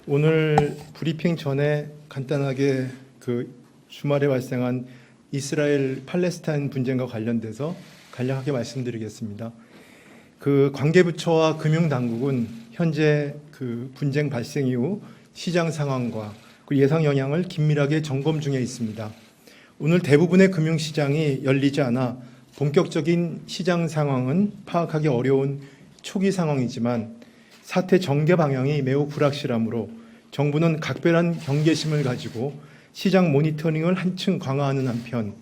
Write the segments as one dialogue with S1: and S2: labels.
S1: 오늘 브리핑 전에 간단하게 주말에 발생한 이스라엘 팔레스타인 분쟁과 관련돼서 간략하게 말씀드리겠습니다. 관계부처와 금융당국은 현재 분쟁 발생 이후 시장 상황과 예상 영향을 긴밀하게 점검 중에 있습니다. 오늘 대부분의 금융시장이 열리지 않아 본격적인 시장 상황은 파악하기 어려운 초기 상황이지만 사태 전개 방향이 매우 불확실하므로 정부는 각별한 경계심을 가지고 시장 모니터링을 한층 강화하는 한편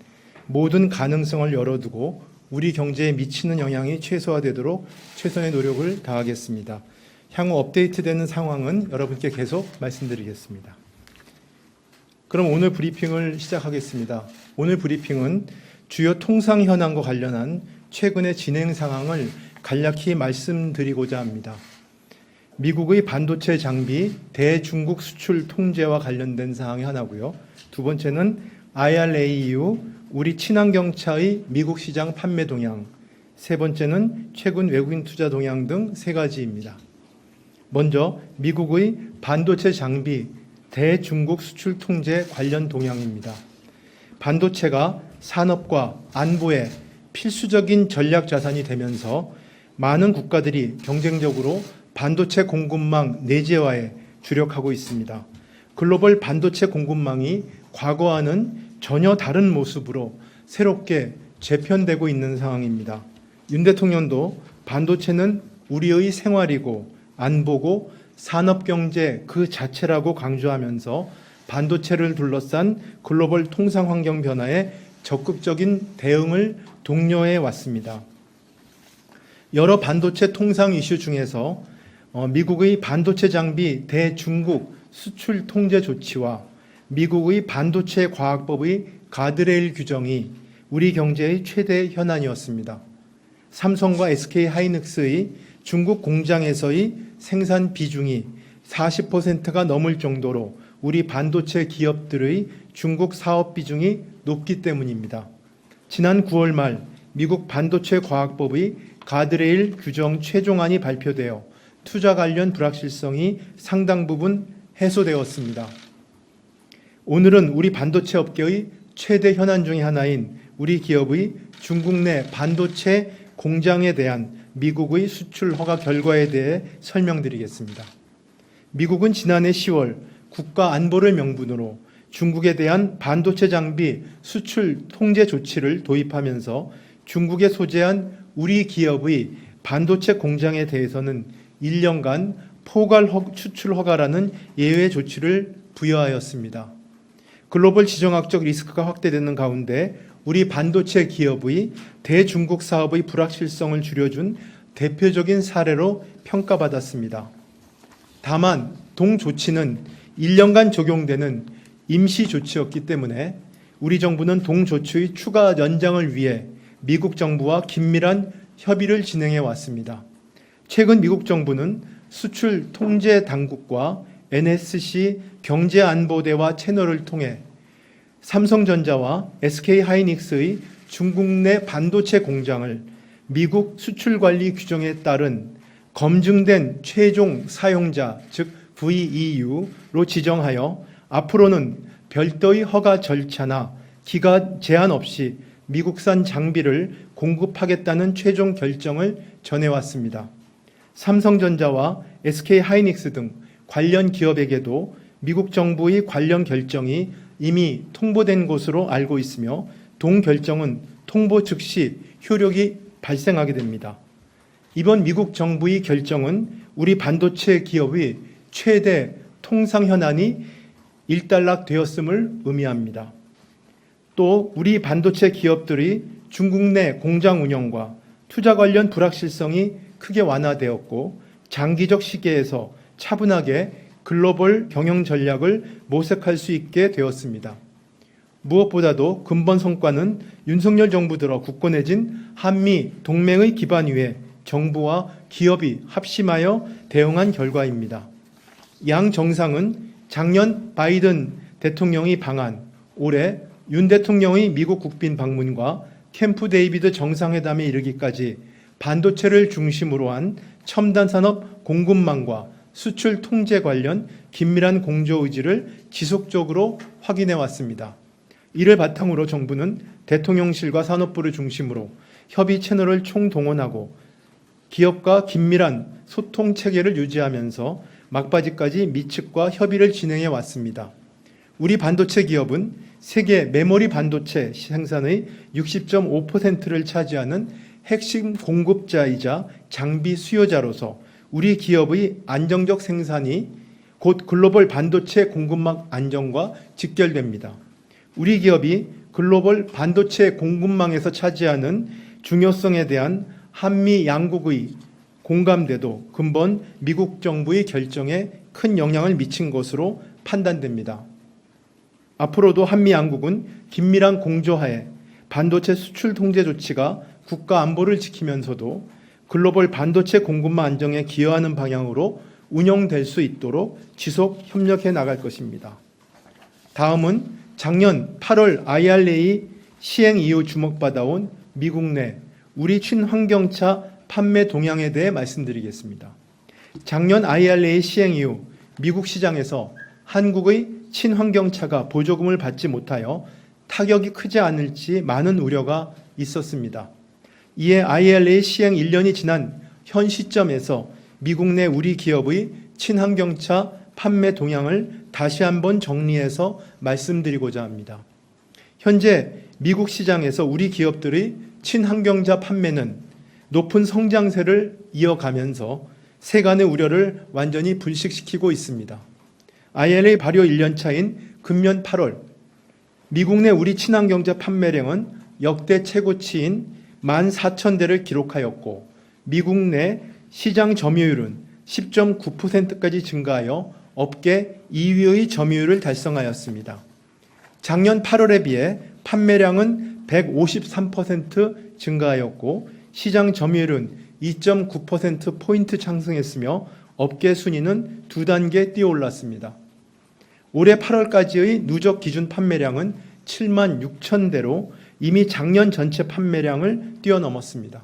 S1: 모든 가능성을 열어두고 우리 경제에 미치는 영향이 최소화되도록 최선의 노력을 다하겠습니다. 향후 업데이트되는 상황은 여러분께 계속 말씀드리겠습니다. 그럼 오늘 브리핑을 시작하겠습니다. 오늘 브리핑은 주요 통상 현황과 관련한 최근의 진행 상황을 간략히 말씀드리고자 합니다. 미국의 반도체 장비 대중국 수출 통제와 관련된 사항이 하나고요. 두 번째는 IRA 이후 우리 친환경차의 미국 시장 판매 동향, 세 번째는 최근 외국인 투자 동향 등 세 가지입니다. 먼저 미국의 반도체 장비 대중국 수출 통제 관련 동향입니다. 반도체가 산업과 안보에 필수적인 전략 자산이 되면서 많은 국가들이 경쟁적으로 반도체 공급망 내재화에 주력하고 있습니다. 글로벌 반도체 공급망이 과거와는 전혀 다른 모습으로 새롭게 재편되고 있는 상황입니다. 윤 대통령도 반도체는 우리의 생활이고 안보고 산업경제 그 자체라고 강조하면서 반도체를 둘러싼 글로벌 통상 환경 변화에 적극적인 대응을 독려해 왔습니다. 여러 반도체 통상 이슈 중에서 미국의 반도체 장비 대중국 수출 통제 조치와 미국의 반도체 과학법의 가드레일 규정이 우리 경제의 최대 현안이었습니다. 삼성과 SK 하이닉스의 중국 공장에서의 생산 비중이 40%가 넘을 정도로 우리 반도체 기업들의 중국 사업 비중이 높기 때문입니다. 지난 9월 말 미국 반도체 과학법의 가드레일 규정 최종안이 발표되어 투자 관련 불확실성이 상당 부분 해소되었습니다. 오늘은 우리 반도체 업계의 최대 현안 중의 하나인 우리 기업의 중국 내 반도체 공장에 대한 미국의 수출 허가 결과에 대해 설명드리겠습니다. 미국은 지난해 10월 국가 안보를 명분으로 중국에 대한 반도체 장비 수출 통제 조치를 도입하면서 중국에 소재한 우리 기업의 반도체 공장에 대해서는 1년간 포괄 수출 허가라는 예외 조치를 부여하였습니다. 글로벌 지정학적 리스크가 확대되는 가운데 우리 반도체 기업의 대중국 사업의 불확실성을 줄여준 대표적인 사례로 평가받았습니다. 다만 동 조치는 1년간 적용되는 임시 조치였기 때문에 우리 정부는 동 조치의 추가 연장을 위해 미국 정부와 긴밀한 협의를 진행해 왔습니다. 최근 미국 정부는 수출 통제 당국과 NSC 경제안보대화 채널을 통해 삼성전자와 SK 하이닉스의 중국 내 반도체 공장을 미국 수출관리 규정에 따른 검증된 최종 사용자, 즉 VEU로 지정하여 앞으로는 별도의 허가 절차나 기간 제한 없이 미국산 장비를 공급하겠다는 최종 결정을 전해왔습니다. 삼성전자와 SK 하이닉스 등 관련 기업에게도 미국 정부의 관련 결정이 이미 통보된 것으로 알고 있으며 동 결정은 통보 즉시 효력이 발생하게 됩니다. 이번 미국 정부의 결정은 우리 반도체 기업의 최대 통상 현안이 일단락되었음을 의미합니다. 또 우리 반도체 기업들이 중국 내 공장 운영과 투자 관련 불확실성이 크게 완화되었고 장기적 시계에서 차분하게 글로벌 경영 전략을 모색할 수 있게 되었습니다. 무엇보다도 근본 성과는 윤석열 정부 들어 굳건해진 한미 동맹의 기반 위에 정부와 기업이 합심하여 대응한 결과입니다. 양 정상은 작년 바이든 대통령이 방한, 올해 윤 대통령의 미국 국빈 방문과 캠프 데이비드 정상회담에 이르기까지 반도체를 중심으로 한 첨단 산업 공급망과 수출 통제 관련 긴밀한 공조 의지를 지속적으로 확인해 왔습니다. 이를 바탕으로 정부는 대통령실과 산업부를 중심으로 협의 채널을 총동원하고 기업과 긴밀한 소통 체계를 유지하면서 막바지까지 미측과 협의를 진행해 왔습니다. 우리 반도체 기업은 세계 메모리 반도체 생산의 60.5%를 차지하는 핵심 공급자이자 장비 수요자로서 우리 기업의 안정적 생산이 곧 글로벌 반도체 공급망 안정과 직결됩니다. 우리 기업이 글로벌 반도체 공급망에서 차지하는 중요성에 대한 한미 양국의 공감대도 근본 미국 정부의 결정에 큰 영향을 미친 것으로 판단됩니다. 앞으로도 한미 양국은 긴밀한 공조하에 반도체 수출 통제 조치가 국가 안보를 지키면서도 글로벌 반도체 공급망 안정에 기여하는 방향으로 운영될 수 있도록 지속 협력해 나갈 것입니다. 다음은 작년 8월 IRA 시행 이후 주목받아온 미국 내 우리 친환경차 판매 동향에 대해 말씀드리겠습니다. 작년 IRA 시행 이후 미국 시장에서 한국의 친환경차가 보조금을 받지 못하여 타격이 크지 않을지 많은 우려가 있었습니다. 이에 IRA 시행 1년이 지난 현 시점에서 미국 내 우리 기업의 친환경차 판매 동향을 다시 한번 정리해서 말씀드리고자 합니다. 현재 미국 시장에서 우리 기업들의 친환경차 판매는 높은 성장세를 이어가면서 세간의 우려를 완전히 불식시키고 있습니다. IRA 발효 1년 차인 금년 8월 미국 내 우리 친환경차 판매량은 역대 최고치인 14,000대를 기록하였고 미국 내 시장 점유율은 10.9%까지 증가하여 업계 2위의 점유율을 달성하였습니다. 작년 8월에 비해 판매량은 153% 증가하였고 시장 점유율은 2.9%포인트 상승했으며 업계 순위는 2단계 뛰어올랐습니다. 올해 8월까지의 누적 기준 판매량은 7만 6천 대로 이미 작년 전체 판매량을 뛰어넘었습니다.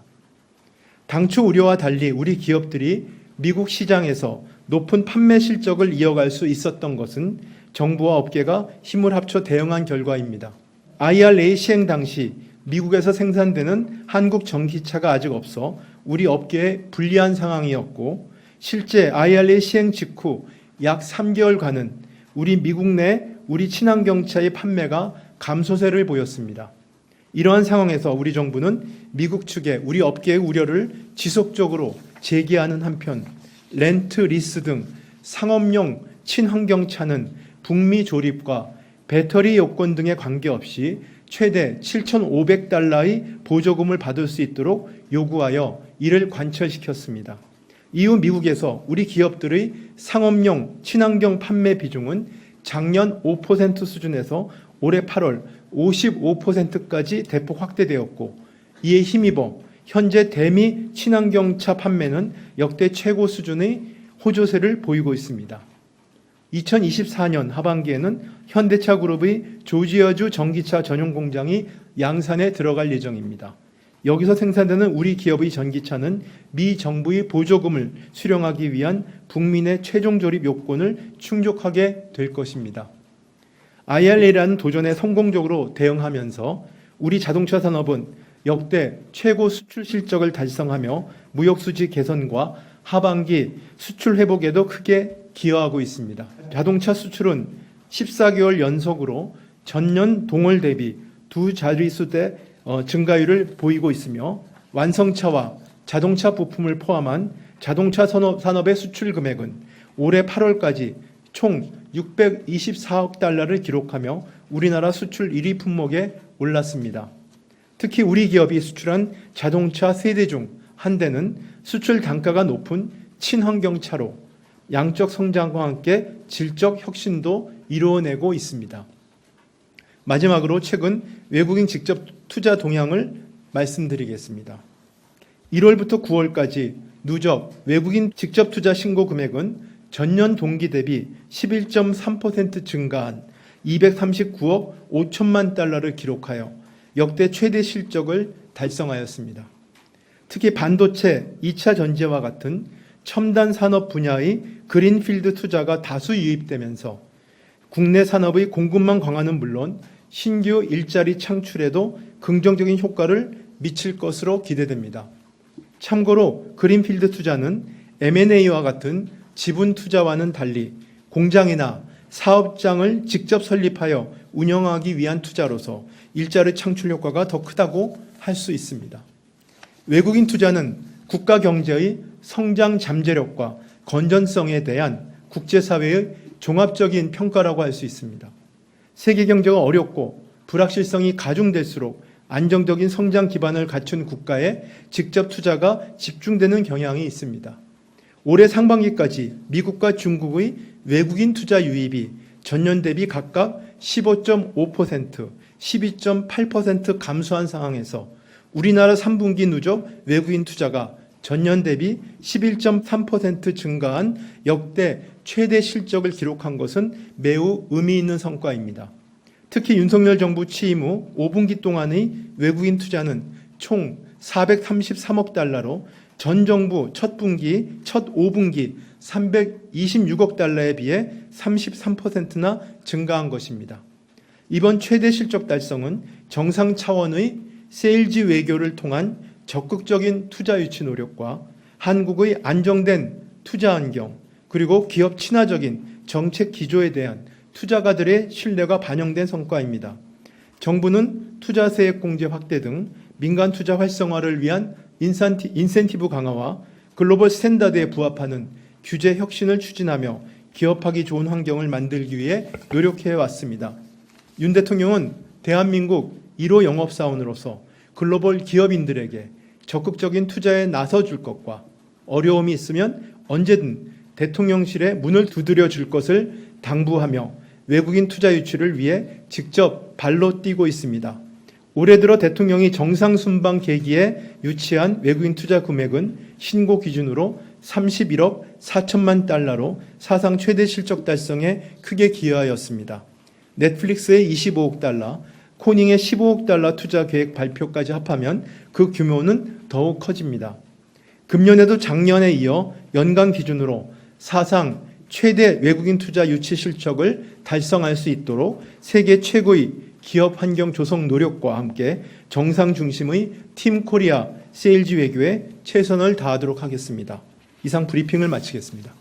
S1: 당초 우려와 달리 우리 기업들이 미국 시장에서 높은 판매 실적을 이어갈 수 있었던 것은 정부와 업계가 힘을 합쳐 대응한 결과입니다. IRA 시행 당시 미국에서 생산되는 한국 전기차가 아직 없어 우리 업계에 불리한 상황이었고 실제 IRA 시행 직후 약 3개월간은 미국 내 우리 친환경차의 판매가 감소세를 보였습니다. 이러한 상황에서 우리 정부는 미국 측에 우리 업계의 우려를 지속적으로 제기하는 한편 렌트, 리스 등 상업용 친환경차는 북미 조립과 배터리 요건 등에 관계없이 최대 7,500달러의 보조금을 받을 수 있도록 요구하여 이를 관철시켰습니다. 이후 미국에서 우리 기업들의 상업용 친환경 판매 비중은 작년 5% 수준에서 올해 8월 55%까지 대폭 확대되었고 이에 힘입어 현재 대미 친환경차 판매는 역대 최고 수준의 호조세를 보이고 있습니다. 2024년 하반기에는 현대차 그룹의 조지아주 전기차 전용 공장이 양산에 들어갈 예정입니다. 여기서 생산되는 우리 기업의 전기차는 미 정부의 보조금을 수령하기 위한 국민의 최종 조립 요건을 충족하게 될 것입니다. IRA라는 도전에 성공적으로 대응하면서 우리 자동차 산업은 역대 최고 수출 실적을 달성하며 무역수지 개선과 하반기 수출 회복에도 크게 기여하고 있습니다. 자동차 수출은 14개월 연속으로 전년 동월 대비 두 자릿수대 증가율을 보이고 있으며 완성차와 자동차 부품을 포함한 자동차 산업의 수출 금액은 올해 8월까지 총 624억 달러를 기록하며 우리나라 수출 1위 품목에 올랐습니다. 특히 우리 기업이 수출한 자동차 3대 중 한 대는 수출 단가가 높은 친환경차로 양적 성장과 함께 질적 혁신도 이루어내고 있습니다. 마지막으로 최근 외국인 직접 투자 동향을 말씀드리겠습니다. 1월부터 9월까지 누적 외국인 직접 투자 신고 금액은 전년 동기 대비 11.3% 증가한 239억 5천만 달러를 기록하여 역대 최대 실적을 달성하였습니다. 특히 반도체, 2차 전지와 같은 첨단 산업 분야의 그린필드 투자가 다수 유입되면서 국내 산업의 공급망 강화는 물론 신규 일자리 창출에도 긍정적인 효과를 미칠 것으로 기대됩니다. 참고로 그린필드 투자는 M&A와 같은 지분 투자와는 달리 공장이나 사업장을 직접 설립하여 운영하기 위한 투자로서 일자리 창출 효과가 더 크다고 할 수 있습니다. 외국인 투자는 국가 경제의 성장 잠재력과 건전성에 대한 국제사회의 종합적인 평가라고 할 수 있습니다. 세계 경제가 어렵고 불확실성이 가중될수록 안정적인 성장 기반을 갖춘 국가에 직접 투자가 집중되는 경향이 있습니다. 올해 상반기까지 미국과 중국의 외국인 투자 유입이 전년 대비 각각 15.5%, 12.8% 감소한 상황에서 우리나라 3분기 누적 외국인 투자가 전년 대비 11.3% 증가한 역대 최대 실적을 기록한 것은 매우 의미 있는 성과입니다. 특히 윤석열 정부 취임 후 5분기 동안의 외국인 투자는 총 433억 달러로 전 정부 첫 5분기 326억 달러에 비해 33%나 증가한 것입니다. 이번 최대 실적 달성은 정상 차원의 세일즈 외교를 통한 적극적인 투자 유치 노력과 한국의 안정된 투자 환경 그리고 기업 친화적인 정책 기조에 대한 투자가들의 신뢰가 반영된 성과입니다. 정부는 투자세액 공제 확대 등 민간 투자 활성화를 위한 인센티브 강화와 글로벌 스탠다드에 부합하는 규제 혁신을 추진하며 기업하기 좋은 환경을 만들기 위해 노력해 왔습니다. 윤 대통령은 대한민국 1호 영업사원으로서 글로벌 기업인들에게 적극적인 투자에 나서줄 것과 어려움이 있으면 언제든 대통령실에 문을 두드려 줄 것을 당부하며 외국인 투자 유치를 위해 직접 발로 뛰고 있습니다. 올해 들어 대통령이 정상 순방 계기에 유치한 외국인 투자 금액은 신고 기준으로 31억 4천만 달러로 사상 최대 실적 달성에 크게 기여하였습니다. 넷플릭스의 25억 달러, 코닝의 15억 달러 투자 계획 발표까지 합하면 그 규모는 더욱 커집니다. 금년에도 작년에 이어 연간 기준으로 사상 최대 외국인 투자 유치 실적을 달성할 수 있도록 세계 최고의 기업 환경 조성 노력과 함께 정상 중심의 팀 코리아 세일즈 외교에 최선을 다하도록 하겠습니다. 이상 브리핑을 마치겠습니다.